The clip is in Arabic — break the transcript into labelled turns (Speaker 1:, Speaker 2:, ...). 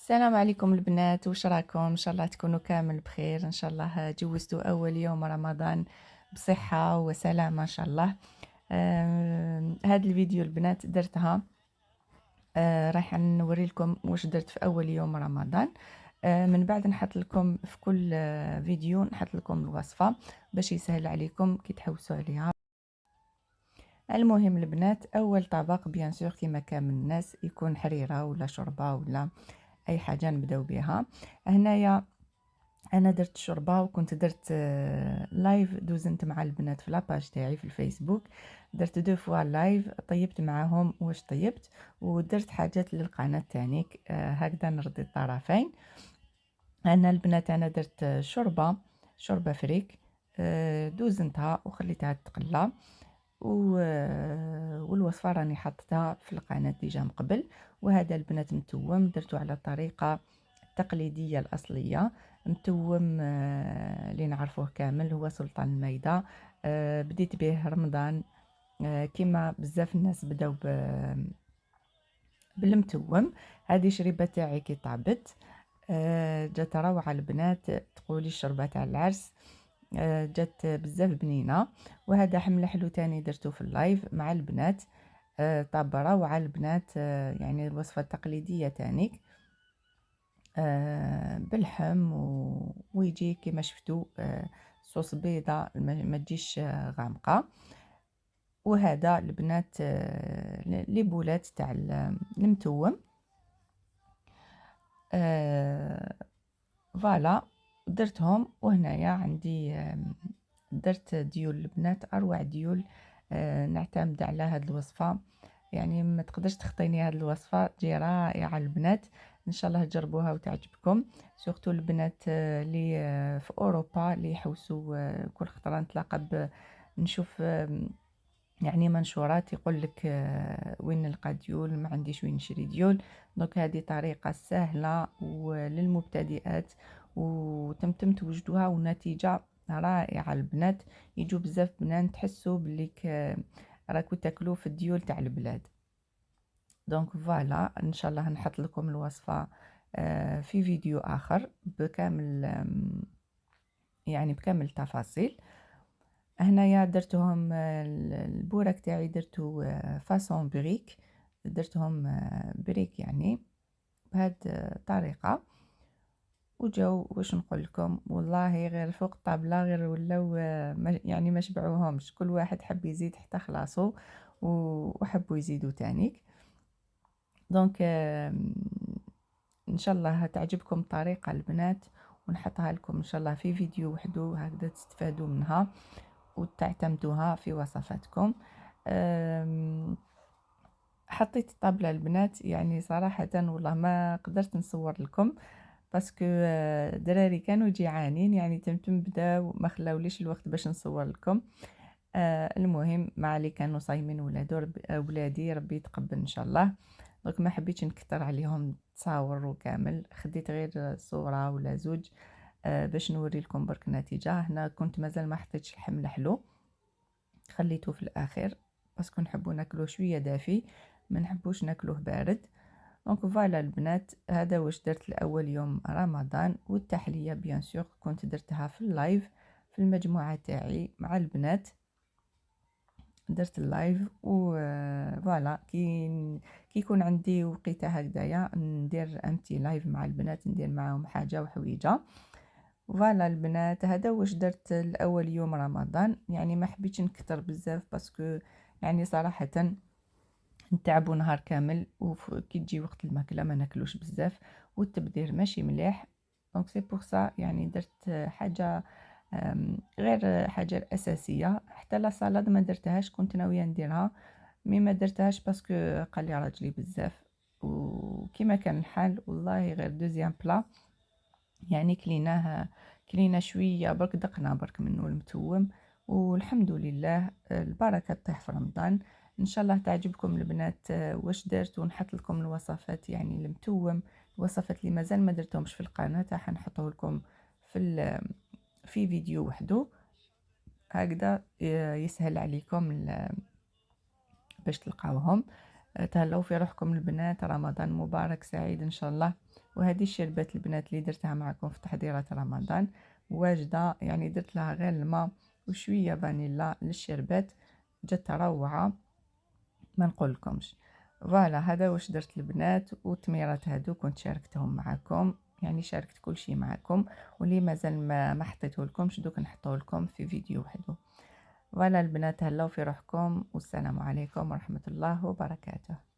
Speaker 1: السلام عليكم البنات، واش راكم؟ ان شاء الله تكونوا كامل بخير، ان شاء الله جوزتوا اول يوم رمضان بصحة وسلامة ان شاء الله. هذا الفيديو البنات درتها، راح نوري لكم واش درت في اول يوم رمضان. من بعد نحط لكم في كل فيديو نحط لكم الوصفة باش يسهل عليكم كي تحوسوا عليها. المهم البنات، اول طبق بيان سور كيما كامل الناس يكون حريرة ولا شوربة ولا اي حاجه نبداو بها. هنايا انا درت شوربه، وكنت درت لايف، دوزنت مع البنات في لاباج تاعي في الفيسبوك، درت دو فوا لايف، طيبت معاهم واش طيبت، ودرت حاجات للقناه تاعي هكذا نرضي الطرفين. انا البنات انا درت شوربه فريك، دوزنتها وخليتها تقلى، والوصفه راني حطيتها في القناه ديجا من قبل. وهذا البنات متوم درته على الطريقه التقليديه الاصليه. متوم اللي نعرفوه كامل هو سلطان المايده. بديت به رمضان، كما بزاف الناس بداو بالمتوم. هذه شريبه تاعي كي طابت، جات روعه البنات، تقولي الشربه تاع العرس. جات بزاف بنينه. وهذا حمل حلو تاني درته في اللايف مع البنات، طاب روعه البنات. يعني الوصفه التقليديه تانيك، باللحم ويجي كما شفتوا صوص بيضة ما تجيش غامقه. وهذا البنات لي بولات تاع المتوم. فوالا درتهم. وهنايا عندي درت ديول البنات، اروع ديول. نعتمد على هذه الوصفه، يعني ما تقدرش تخطيني هذه الوصفه، تجي رائعه البنات. ان شاء الله تجربوها وتعجبكم، سورتو البنات اللي في اوروبا اللي يحوسوا. كل خطره نتلاقى نشوف يعني منشورات يقول لك وين نلقى ديول، ما عنديش وين نشري ديول. دونك هذه طريقه سهله وللمبتدئات، وتمتم توجدوها ونتيجه رائعه البنات. يجوا بزاف بنات تحسوا بلي راكو تاكلوا في الديول تاع البلاد. دونك فوالا ان شاء الله نحط لكم الوصفه في فيديو اخر بكامل، يعني بكامل التفاصيل. هنايا درتهم البورك تاعي درتو فاصون بريك، درتهم بريك يعني بهاد الطريقه. وجاو واش نقول لكم، والله غير فوق الطابله غير ولاو يعني ما شبعوهمش، كل واحد حب يزيد حتى خلاصو وحبوا يزيدوا تانيك. دونك ان شاء الله تعجبكم الطريقه البنات، ونحطها لكم ان شاء الله في فيديو وحده هكذا تستفادوا منها وتعتمدوها في وصفاتكم. حطيت الطابله البنات، يعني صراحه والله ما قدرت نصور لكم باسكو دراري كانوا جيعانين، يعني تمتم بداو ما خلاوليش الوقت باش نصور لكم. المهم ما علي، كانوا صايمين ولادي ربي يتقبل ان شاء الله. دونك ما حبيتش نكثر عليهم تصاور وكامل، خديت غير صوره ولا زوج باش نوري لكم برك النتيجه. هنا كنت مازال ما حطيتش الحمل حلو، خليته في الاخر باسكو نحبو ناكلوه شويه دافي، ما نحبوش ناكلوه بارد. دونك فوالا البنات، هذا واش درت الاول يوم رمضان. والتحليه بيان سور كنت درتها في اللايف في المجموعه تاعي مع البنات، درت اللايف. و فوالا كي يكون عندي وقيته هكذايا ندير امتي لايف مع البنات، ندير معاهم حاجه وحويجه. فوالا البنات، هذا واش درت الاول يوم رمضان. يعني ما حبيتش نكتر بزاف باسكو يعني صراحه نتعبوا نهار كامل، وكي تجي وقت الماكله ما ناكلوش بزاف، والتبذير ماشي مليح. دونك سي بور سا يعني درت حاجه غير حاجه اساسيه. حتى لا سالاد ما درتهاش، كنت ناويه نديرها مي ما درتهاش باسكو قال لي راجلي بزاف. وكما كان الحال والله غير دوزيام بلا، يعني كلينا شويه برك، دقنا برك منه المتوم. والحمد لله البركه تطيح في رمضان. ان شاء الله تعجبكم البنات واش درت، ونحط لكم الوصفات يعني المتوم، الوصفات اللي مازال ما درتهمش في القناه حنحطه لكم في فيديو وحده هكذا يسهل عليكم باش تلقاوهم. تهلاو في روحكم البنات، رمضان مبارك سعيد ان شاء الله. وهذه الشربات البنات اللي درتها معكم في تحضيرات رمضان واجده، يعني درت لها غير الماء وشويه فانيلا للشربات، جات روعه ما نقولكمش. فوالا هذا واش درت البنات، والتميرات هادو كنت شاركتهم معكم، يعني شاركت كل شيء معكم، واللي مازال ما حطيته لكمش دوك نحطه لكم في فيديو وحده. فوالا البنات، هلاو في روحكم، والسلام عليكم ورحمة الله وبركاته.